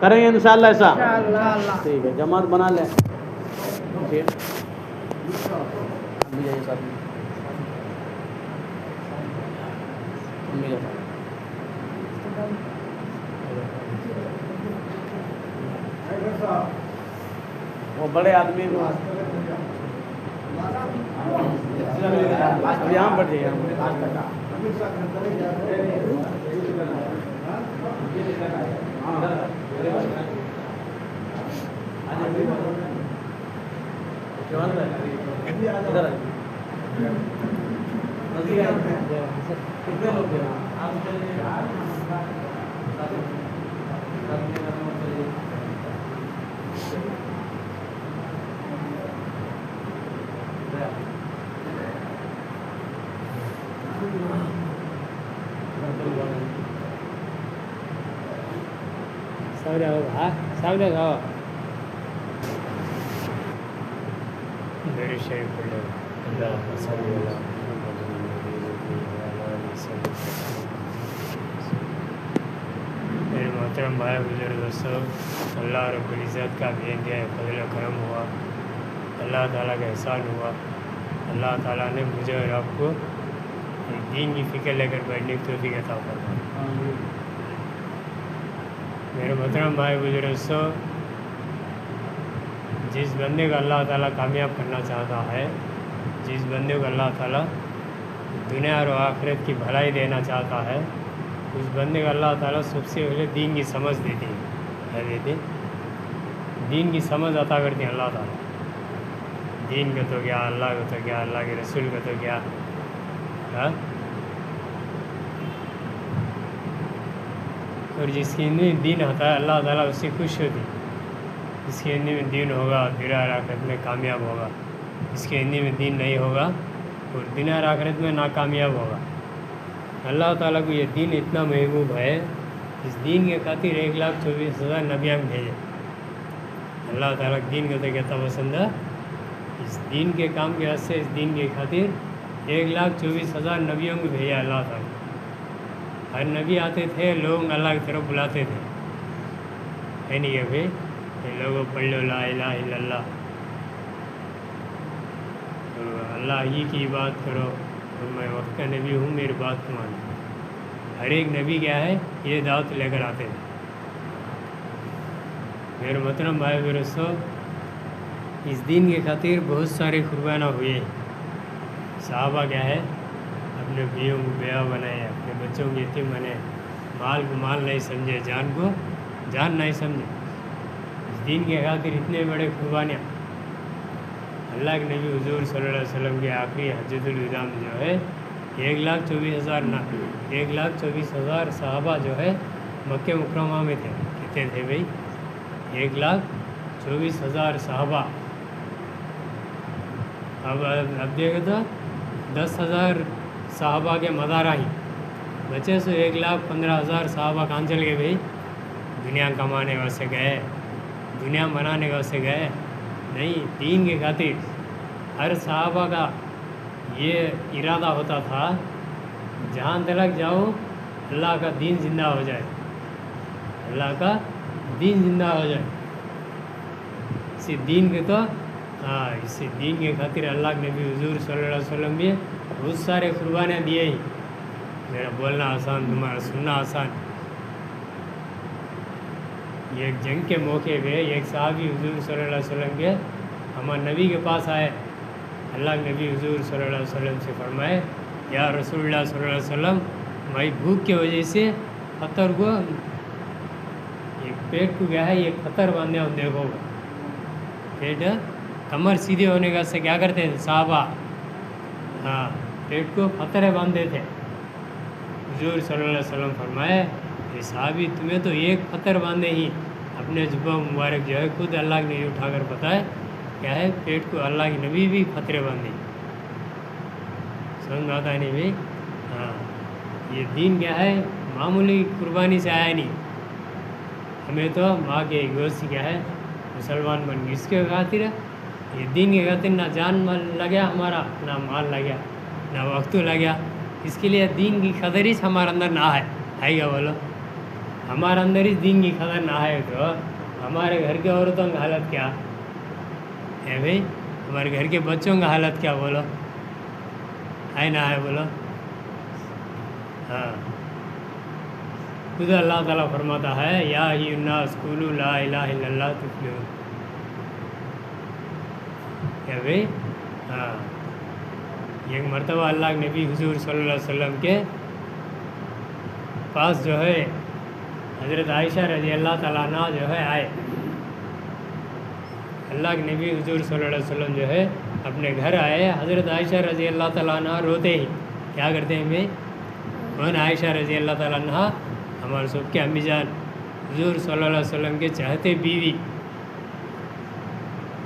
کریں گے انشاءاللہ ایسا؟ انشاءاللہ۔ ٹھیک ہے، جماعت بنا لیں۔ جی امی جائیے ساتھ میں، امی جائیے۔ وہ بڑے آدمی اب یہاں پر جائیے، کتنے لوگ ہیں آپ؟ سامنے کھاؤ میری شیخ پڑھو اللہ صلی اللہ میرے محترم بھائی بزرگ دوستوں، اللہ رب العزت کا بے انتہا فضل و کرم ہوا، اللہ تعالیٰ کا احسان ہوا، اللہ تعالیٰ نے مجھے اور آپ کو دین کی فکر لے کر بیٹھنے کی توفیق عطا فرمائی۔ میرے محترم بھائی بزرگ دوستوں، جس بندے کو اللہ تعالیٰ کامیاب کرنا چاہتا ہے، جس بندے کو اللہ تعالیٰ دنیا اور آخرت کی بھلائی دینا چاہتا ہے، اس بندے کو اللہ تعالیٰ سب سے پہلے دین کی سمجھ دیتی ہے، دیتی دین کی سمجھ عطا کرتی ہیں اللہ تعالیٰ۔ دین کا تو کیا، اللہ کا تو کیا، اللہ کے رسول کا تو کیا، اور جس کے اندر دین ہوتا ہے اللہ تعالیٰ اس سے خوش ہوتی ہے۔ جس کے اندر میں دین ہوگا دنیا اور آخرت میں کامیاب ہوگا، جس کے اندر میں دین نہیں ہوگا اور دنیا اور آخرت میں ناکامیاب ہوگا۔ اللہ تعالیٰ کو یہ دین اتنا محبوب ہے، اس دین کے خاطر 1,24,000 نبیاں بھیجے۔ اللہ تعالیٰ کے دین کو تو کہتا پسند ہے، اس دین کے کام کے واسطے، اس دین کے خاطر 1,24,000 نبیوں کو بھیجا اللہ تعالیٰ۔ ہر نبی آتے تھے، لوگ اللہ کی طرف بلاتے تھے، ہے نہیں کہ بھائی یہ لوگوں پڑھ لو لا الہ الا اللہ، اللہ ہی کی بات کرو، اور میں وقت کا نبی ہوں، میری بات کو مانو۔ ہر ایک نبی کیا ہے، یہ دعوت لے کر آتے ہیں۔ میرے محترم بھائی دوستو، اس دین کے خاطر بہت سارے قربانیاں ہوئے ہیں۔ صحابہ کیا ہے، اپنے بیووں کو بیوہ بنائے، اپنے بچوں کو یتیم بنائے، مال کو مال نہیں سمجھے، جان کو جان نہیں سمجھے، اس دین کے خاطر اتنے بڑے قربانیاں۔ اللہ کے نبی حضور صلی اللہ علیہ وسلم کے آخری حجۃ الوداع میں جو ہے 1,24,000 صحابہ جو ہے مکہ مکرمہ میں تھے۔ کتنے تھے بھائی؟ 1,24,000 صحابہ۔ اب دیکھو تو 10,000 صحابہ کے مدارہ ہی بچے، سو 1,15,000 صحابہ کہاں چل گئے بھائی؟ دنیا کمانے واسطے گئے، دنیا بنانے واسطے گئے نہیں، دین کے خاطر۔ ہر صحابہ کا یہ ارادہ ہوتا تھا، جہاں تلک جاؤ اللہ کا دین زندہ ہو جائے، اللہ کا دین زندہ ہو جائے۔ اسی دین کے تو اسی دین کے خاطر اللہ کے نبی حضور صلی اللہ علیہ وسلم بھی بہت سارے قربانیاں دیے ہی۔ میرا بولنا آسان، تمہارا سننا آسان۔ ایک جنگ کے موقع پہ ایک صحابی حضور صلی اللہ علیہ وسلم کے ہمارے نبی کے پاس آئے، اللہ کے نبی حضور صلی اللہ علیہ وسلم سے فرمائے، یا رسول اللہ صلی اللہ علیہ وسلم، بھائی بھوک کی وجہ سے پتھر کو، ایک پیٹ کو گیا ہے، یہ پتھر باندھے ہو، دیکھو پیٹ کمر سیدھے ہونے کا سے کیا کرتے تھے صحابہ؟ پیٹ کو پتھر باندھتے تھے۔ حضور صلی اللہ علیہ وسلم فرمائے، یہ صحابی تمہیں تو ایک پتھر باندھے ہی، اپنے جبہ مبارک جو ہے خود اللہ کے نبی اٹھا کر بتائے کیا ہے، پیٹ کو اللہ کے نبی بھی پتھرے باندھے۔ سمجھ میں آتا ہے نہیں بھائی؟ یہ دین کیا ہے، معمولی قربانی سے آیا نہیں، ہمیں تو ماں کے گوشت کیا ہے مسلمان بن گئی، اس کے خاطر یہ دین کے خاطر نہ جان مال لگیا ہمارا، نہ مال لگیا، نہ وقت لگیا، اس کے لیے دین کی قدر ہی ہمارے اندر نہ ہے گا بولو، हमारे अंदर इस दीन की कदर ना है तो हमारे घर के औरतों की हालत क्या है भाई? हमारे घर के बच्चों का हालत क्या बोलो? है ना है बोलो? हाँ, खुद अल्लाह ताला फरमाता है या अय्युहन्नास कुलू ला इलाहा इल्लल्लाह तुफ्लिहून। क्या भाई? हाँ, एक मरतबा अल्लाह के नबी हुजूर सल्लल्लाहु अलैहि वसल्लम के पास जो है हज़रत आयशा रज़ी अल्लाह ताला अन्हा जो है आए। अल्लाह के नबी हुजूर सल्लल्लाहु अलैहि वसल्लम जो है अपने घर आए। हज़रत आयशा रज़ी अल्लाह ताला अन्हा रोते ही क्या करते हैं भाई? कौन? आयशा रज़ी अल्लाह ताला अन्हा, हमारे सबके अम्मी जान, हुजूर सल्लल्लाहु अलैहि वसल्लम के चाहते बीवी,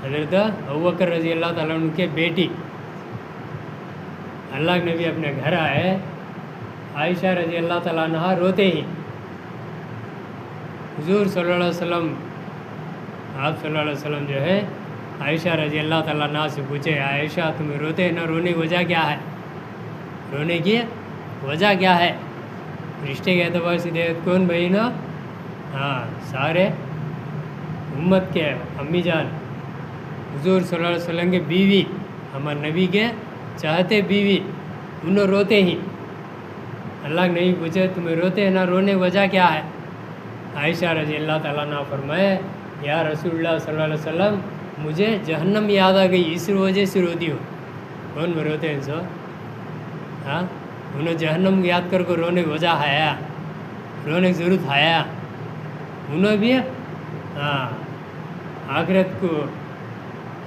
हज़रत अबू बकर रज़ी अल्लाह ताला अन्हु के बेटी। अल्लाह के नबी अपने घर आए, आयशा रज़ी अल्लाह ताला अन्हा रोते ही हुजूर सल्लल्लाहु अलैहि वसल्लम, आप सल्लल्लाहु अलैहि वसल्लम जो है आयशा रज़ी अल्लाह ताला अन्हा से पूछे, आयशा तुम्हें रोते हैं ना, रोने की वजह क्या है? रोने की वजह क्या है? रिश्ते के एतबार से दे कौन भाई ना? हाँ, सारे उम्मत के अम्मी जान, हुजूर सल्लल्लाहु अलैहि वसल्लम के बीवी, हमारे नबी के चाहते बीवी, उन्होंने रोते ही अल्लाह के नबी पूछे तुम्हें रोते हैं ना, रोने की वजह क्या है? आयशा रज़ी अल्लाह ताला अन्हा फरमाए, या रसूलुल्लाह सल्लल्लाहु अलैहि वसल्लम, मुझे जहन्नम याद आ गई, इस वजह से रोती हूँ। कौन में रोते हैं सो? हाँ, उन्हें जहन्नम याद कर को रोने की वजह है, रोने की ज़रूरत है उन्हें भी। हाँ, आखिरत को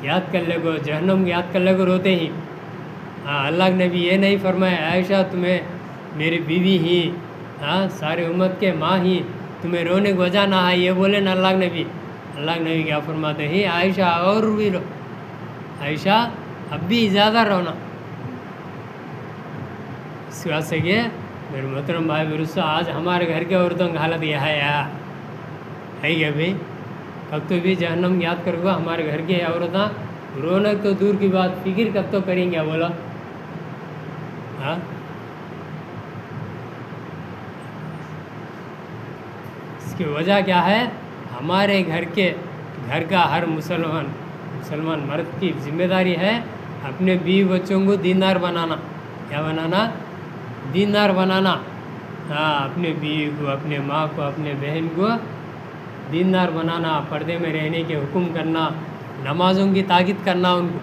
याद कर ले को, जहन्नम याद कर ले को रोते ही। हाँ, अल्लाह के नबी ये नहीं फरमाए आयशा तुम्हें मेरी बीवी ही, हाँ सारे उम्मत के माँ ही, तुम्हें रोने की वजह ना है, ये बोले ना अल्लाह के नबी। अल्लाह के नबी क्या फरमाते हैं, आयशा और भी रो, आयशा अब भी ज़्यादा रोना। इस बात से कि मेरे मोहतरम भाई बिरुस्सा, आज हमारे घर के औरतों की हालत यह है क्या भाई? कब तो भी जहन्नम याद करूँगा, हमारे घर के औरतें रौनक तो दूर की बात, फिक्र कब तो करेंगे बोलो? हाँ, इसकी वजह क्या है? हमारे घर का हर मुसलमान मर्द की जिम्मेदारी है अपने बीवी बच्चों को दीनदार बनाना। क्या बनाना? दीनदार बनाना। हाँ, अपने बीवी को, अपने माँ को, अपने बहन को दीनदार बनाना, पर्दे में रहने के हुक्म करना, नमाज़ों की ताकीद करना उनको।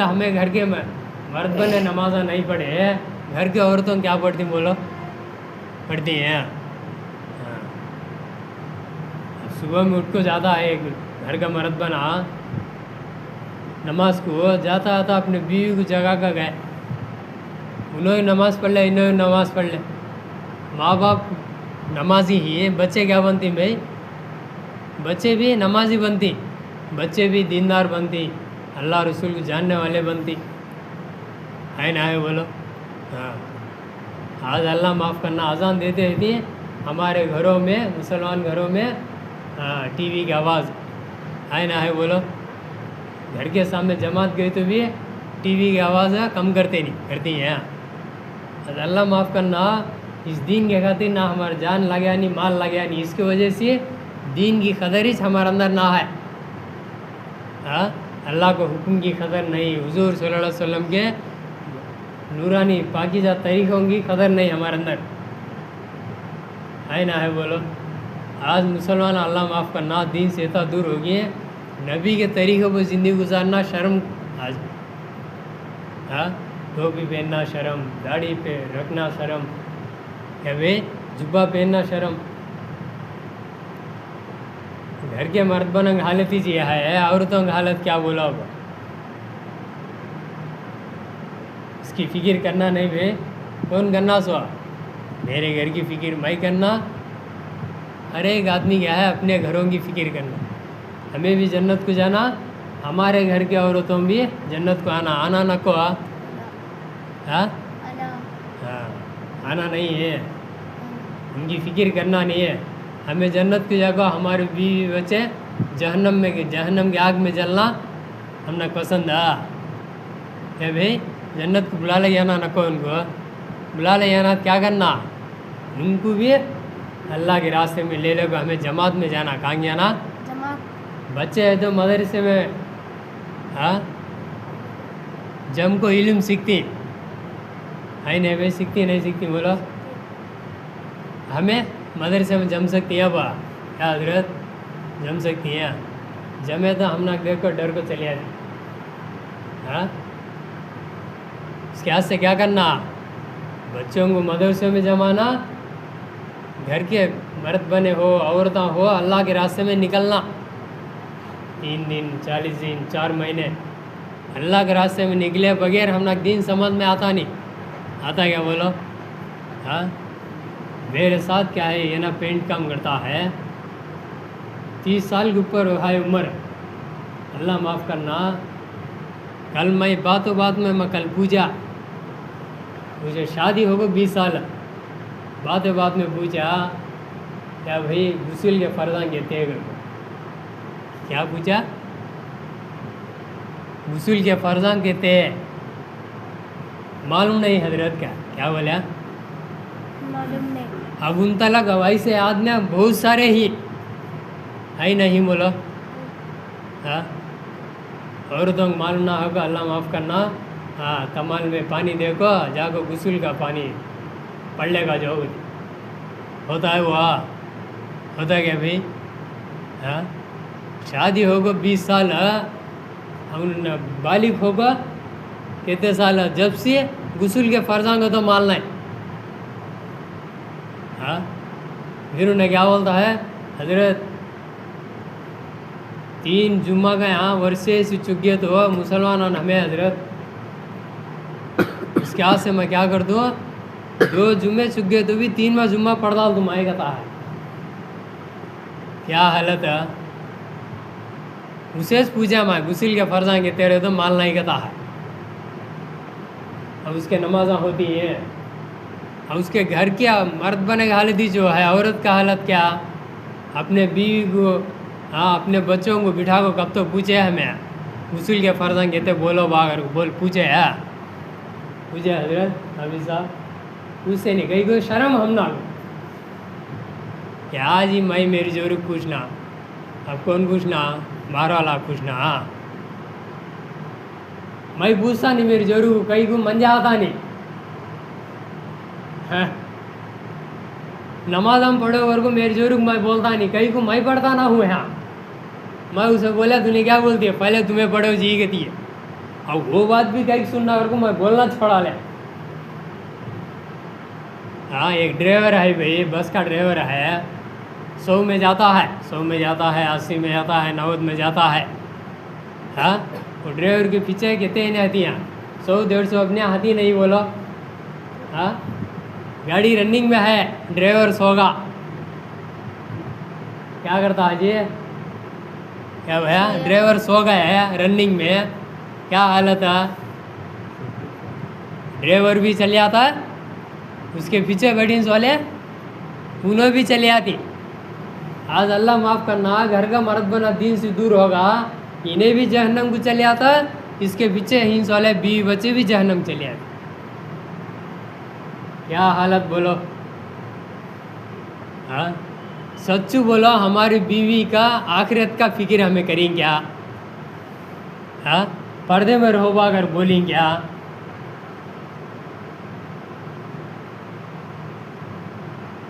हमें घर के मर्द बने नमाज़ा नहीं पढ़े, घर के औरतों क्या पढ़ती बोलो? पढ़ती हैं। हाँ, सुबह में उठ को जाता है घर का मर्द बना, नमाज को जाता आता अपने बीवी को जगह का गए, उन्होंने नमाज़ पढ़ ले, इन्होंने नमाज़ पढ़ ले। माँ बाप नमाजी ही, बच्चे क्या बनती भाई? बच्चे भी नमाजी बनती, बच्चे भी दीनदार बनती, अल्लाह रसूल को जानने वाले बनती, है ना है बोलो? हाँ, आज अल्लाह माफ़ करना अजान देते रहती है हमारे घरों में, मुसलमान घरों में टीवी की आवाज़, है ना है बोलो? घर के सामने जमात गई तो भी टीवी की आवाज़ कम करते नहीं करती हैं। आज अल्लाह माफ़ करना, इस दीन के खातिर ना हमारा जान लगा नहीं, माल लगा नहीं, इसकी वजह से दीन की कदर ही हमारे अंदर ना है। हाँ, अल्लाह को हुक्म की कदर नहीं, हुजूर सल्लल्लाहु अलैहि वसल्लम के नूरानी पाकीज़ा तरीक़ों की कदर नहीं हमारे अंदर, है ना है बोलो? आज मुसलमान अल्लाह माफ़ करना दीन से इतना दूर हो गए, नबी के तरीक़ों पर ज़िंदगी गुजारना शर्म। आज हाँ, टोपी पहनना शर्म, दाढ़ी पे रखना शर्म, क्या वे जुब्बा पहनना शर्म। घर के मर्द बनों की हालत ही है, औरतों की हालत क्या बोला होगा? इसकी फ़िक्र करना नहीं भाई, कौन करना सो? मेरे घर की फ़िक्र मैं करना। हर एक आदमी क्या है अपने घरों की फ़िक्र करना। हमें भी जन्नत को जाना, हमारे घर के औरतों भी जन्नत को आना न को हाँ, आना नहीं है, उनकी फ़िक्र करना नहीं है। हमें जन्नत की जगह हमारे बीवी बच्चे जहन्नम की आग में जलना हमने पसंद है। क्या भाई? जन्नत को बुला ले जाना न को, उनको बुला ले जाना क्या करना? ان کو بھی اللہ کے راستے میں لے لے گا. ہمیں جماعت میں جانا. کہاں جانا؟ جماعت. بچے ہیں تو مدرسے میں ہاں جم کو علم سیکھتی ہے نہیں بھائی؟ سیکھتی نہیں سیکھتی بولو؟ ہمیں مدرسے میں جم سکتی ہیں با کیا حضرت؟ جم سکتی ہیں. جمے تو ہم نہ دیکھ کر ڈر کو چلی آتی. ہاں اس کے ہاتھ سے کیا کرنا؟ بچوں کو مدرسے میں جمانا. گھر کے مرد بنے ہو عورتیں ہو اللہ کے راستے میں نکلنا. 3 دن 40 دن 4 مہینے اللہ کے راستے میں نکلے بغیر ہم نہ دین سمجھ میں آتا نہیں. آتا کیا بولو؟ ہاں میرے ساتھ کیا ہے یہ نا پینٹ کام کرتا ہے. 30 سال کے اوپر ہے عمر. اللہ معاف کرنا. کل میں باتوں بات میں کل پوچھا مجھے شادی ہو گئی 20 سال. باتیں بات میں پوچھا کیا بھائی غسل کے فرضاں کہتے ہیں کو؟ کیا پوچھا؟ غسل کے فرضاں کہتے ہیں. معلوم نہیں حضرت. کیا بولیا؟ معلوم نہیں. اب ان تلک ایسے آدمی بہت سارے ہی ہے نہیں بولو؟ ہاں عورتوں کو معلوم نہ ہوگا. اللہ معاف کرنا. ہاں کمال میں پانی دیکھو جا کو غسل کا پانی پڑھنے کا جو ہوتا ہے وہ ہوتا ہے کیا بھائی؟ ہاں شادی ہوگا 20 سال. ہم بالغ ہوگا کتنے سال؟ جب سے غسل کے فرضاں کو تو ماننا ہے. ہاں پھر انہیں کیا بولتا ہے حضرت 3 جمعہ کا یہاں ورثے سے چک گئے تو مسلمان ہمیں حضرت اس کے ہاتھ سے میں کیا کر دوں؟ 2 جمعے چک گئے تو بھی 3واں جمعہ پڑھ ڈال تم آئے کہتا ہے. کیا حالت ہے؟ اسے پوچھا میں غسل کے فرضاں کے تیرے تو مال نہیں کہتا ہے. اب اس کے نمازاں ہوتی ہیں. اب اس کے گھر کیا مرد بنے کی حالت ہی جو ہے. عورت کا حالت کیا؟ اپنے بیوی کو ہاں اپنے بچوں کو بٹھا کو کب تو پوچھے ہمیں غسل کے فرضاں کہتے بولو باغر بول پوچھے ہے پوچھے حضرت حافظ صاحب پوچھ سے نہیں کہیں کوئی شرم ہم نہ کیا جی میں میری ضرور پوچھنا. اب کون پوچھنا؟ باہر والا پوچھنا. ہاں میں پوچھتا نہیں میری ضرور کہیں کو منجا آتا نہیں. ہاں نماز ہم پڑھو اور کو میری ضرور میں بولتا نہیں کہیں کو میں پڑھتا نہ ہوں. ہاں میں اسے بولا تو نے کیا بولتی ہے پہلے تمہیں پڑھو جی کہتی ہے. اب وہ بات بھی کہیں سننا اور کو میں بولنا چھوڑا لیا. ہاں ایک ڈرائیور ہے بھائی بس کا ڈرائیور ہے 100 میں جاتا ہے 100 میں جاتا ہے 80 میں جاتا ہے 90 میں جاتا ہے. ہاں وہ ڈرائیور کے پیچھے کہتے ہیں آتی ہیں 100 150 اپنے ہاتھی نہیں بولو. ہاں گاڑی رننگ میں ہے ڈرائیور سوگا کیا کرتا ہے جی؟ کیا بھیا ڈرائیور سو گیا ہے رننگ میں. کیا حالت ہے؟ ڈرائیور بھی چل جاتا ہے اس کے پیچھے بیٹھیں والے انہوں بھی چلے آتی. آج اللہ معاف کرنا گھر کا مرد بنا دین سے دور ہوگا انہیں بھی جہنم کو چلے آتا ہے. اس کے پیچھے ہنس والے بیوی بچے بھی جہنم چلے آتے. کیا حالت بولو؟ ہاں سچو بولو ہماری بیوی کا آخرت کا فکر ہمیں کریں کیا؟ ہاں پردے میں رہو با اگر بولیں کیا؟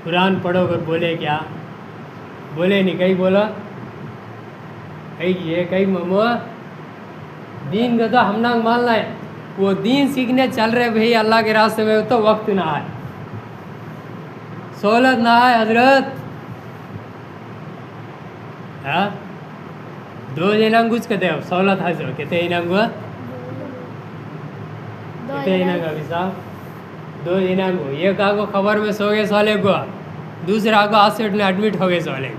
قرآن پڑھو اگر بولے کیا؟ بولے نہیں. کہیں بولو کہیں یہ کہیں ممو دین کا تو ہم نہ ماننا ہے. وہ دین سیکھنے چل رہے بھائی اللہ کے راستے میں تو وقت نہ ہے سہولت نہ ہے حضرت. ہاں 2 جنا کچھ کہتے ہیں سہولت ہے جو کہتے ہیں کو کہتے ہیں کا بھی صاحب 2 جنا کو یہ کہا کو خبر میں سو گئے سولے کو دوسرا کو ہاسپٹل میں ایڈمٹ ہو گئے سولے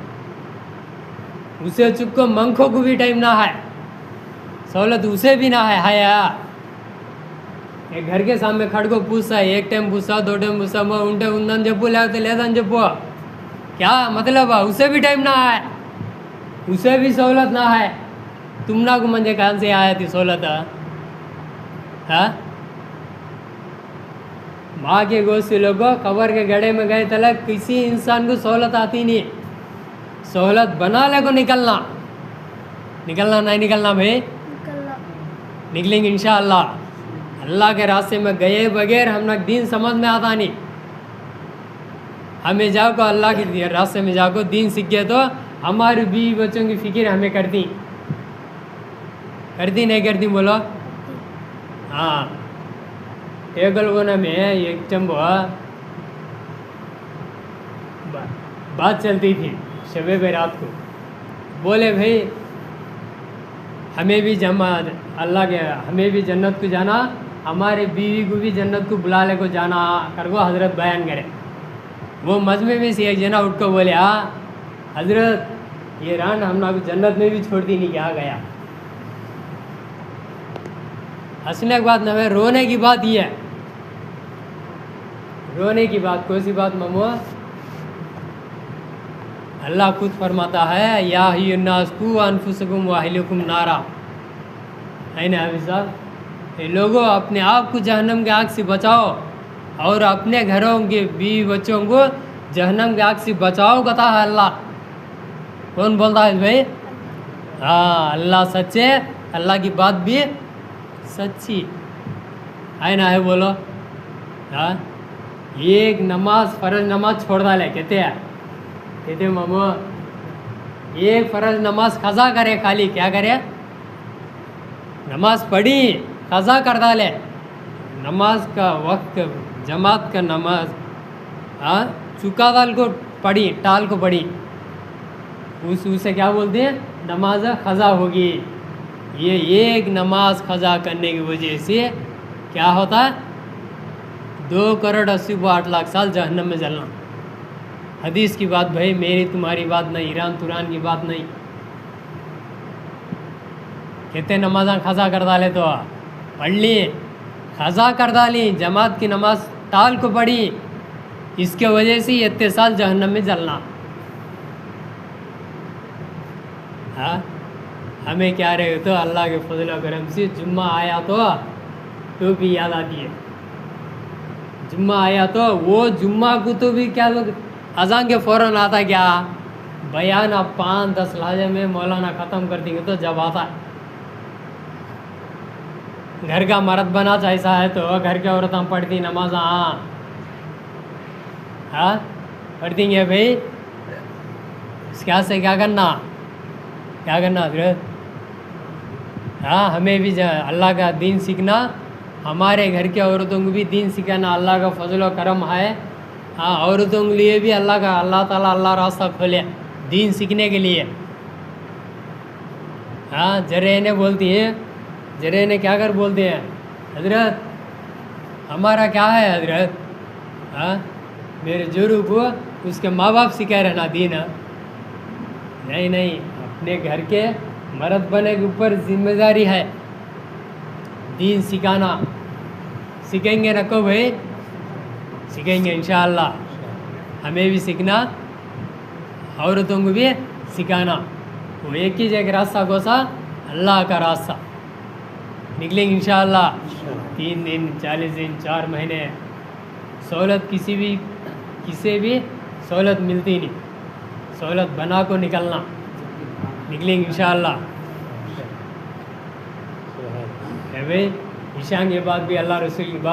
اسے چپ کو منکھوں کو بھی ٹائم نہ ہے سہولت اسے بھی نہ ہے ایک گھر کے سامنے کھڑ کو پوچھتا ہے 1 ٹائم پوچھتا 2 ٹائم پوچھتا انٹے اندن جبو لے لیدن جبو کیا مطلب ہے اسے بھی ٹائم نہ ہے اسے بھی سہولت نہ ہے. تم نہ کو منجے کہاں سے آیا تھی سہولت؟ ہاں माँ के गोद से लोगों कबर के गड्ढे में गए तलक किसी इंसान को सहूलत आती नहीं, सहूलत बना ले को निकलना नहीं निकलना भाई, निकलना निकलेंगे इंशाअल्लाह। अल्लाह के रास्ते में गए बगैर हम लोग दीन समझ में आता नहीं। हमें जाओ को अल्लाह के रास्ते में जाओ को दीन सीख गए तो हमारे बीवी बच्चों की फिक्र हमें करती नहीं करती बोलो। हाँ, एक लोगों में एक चंबो बात चलती थी शबे बारात को, बोले भाई हमें भी अल्लाह के हमें भी जन्नत को जाना, हमारे बीवी को भी जन्नत को बुला ले को जाना कर को हजरत बयान करे। वो मजमे में से एक जना उठ को बोले हजरत ये रान हम लोग जन्नत में भी छोड़ती नहीं, क्या गया। हंसने की बात न है, रोने की बात ये है, रोने की बात। कौन सी बात ममो? अल्लाह खुद फरमाता है या ही अन्नास कू अनफुसकुम व अहलिकुम नारा, है ना हाफिज़ साहब? ये लोगों अपने आप को जहन्नम के आग से बचाओ और अपने घरों के बीवी बच्चों को जहन्नम के आग से बचाओ, कथा है अल्लाह। कौन बोलता है भाई? हाँ, अल्लाह सच्चे, अल्लाह की बात भी सच्ची है ना, है बोलो। हाँ, एक नमाज फ़र्ज नमाज छोड़ डाले कहते मामू, एक फ़र्ज नमाज क़ज़ा करे, खाली क्या करे, नमाज पढ़ी क़ज़ा कर डाले, नमाज का वक्त जमात का नमाज हाँ चुका दाल को पढ़ी, टाल को पढ़ी, उसे क्या बोलते हैं, नमाज क़ज़ा होगी। ये एक नमाज क़ज़ा करने की वजह से क्या होता है, 2,80,08,00,000 साल जहन्नम में जलना। हदीस की बात भाई, मेरी तुम्हारी बात नहीं, ईरान तुरान की बात नहीं। कहते नमाज़ा क़ज़ा कर डाले तो पढ़ ली, क़ज़ा कर डाली, जमात की नमाज टाल को पढ़ी, इसके वजह से इतने साल जहन्नम में जलना। हाँ, हमें क्या रहे तो अल्लाह के फजल व करम से जुम्मा आया तो भी याद आती है। जुम्मा आया तो वो जुम्मा को तो भी क्या लोग अज़ान के फ़ौरन आता, क्या बयान आप 5-10 लहजे में मौलाना ख़त्म कर देंगे तो जब आता है। घर का मर्द बना ऐसा है तो घर की औरतें पढ़ती नमाज, हाँ पढ़ देंगे भाई। इसके से क्या करना हजरत? हाँ, हमें भी अल्लाह का दीन सीखना, हमारे घर के औरतों को भी दीन सिखाना अल्लाह का फजल व करम है। हाँ, औरतों के लिए भी अल्लाह ताला अल्लाह रास्ता खोले दीन सीखने के लिए। हाँ, जरे बोलती है, जरे ने क्या कर बोलते हैं, हजरत हमारा क्या है हजरत, हाँ मेरे जोरू को उसके माँ बाप सिखा रहना दीन। नहीं, अपने घर के मर्द बने के ऊपर जिम्मेदारी है दीन सिखाना। सीखेंगे ना को भाई, सीखेंगे इंशाअल्लाह। हमें भी सीखना, औरतों को भी सिखाना। वो एक ही जगह रास्ता कोसा, अल्लाह का रास्ता निकलेंगे इंशाअल्लाह। 3 दिन 40 दिन 4 महीने सहूलत किसी भी सहूलत मिलती नहीं, सहूलत बना को निकलना, निकलेंगे इंशाअल्लाह। भाई ईशान के बाद भी अल्लाह रसूल की बात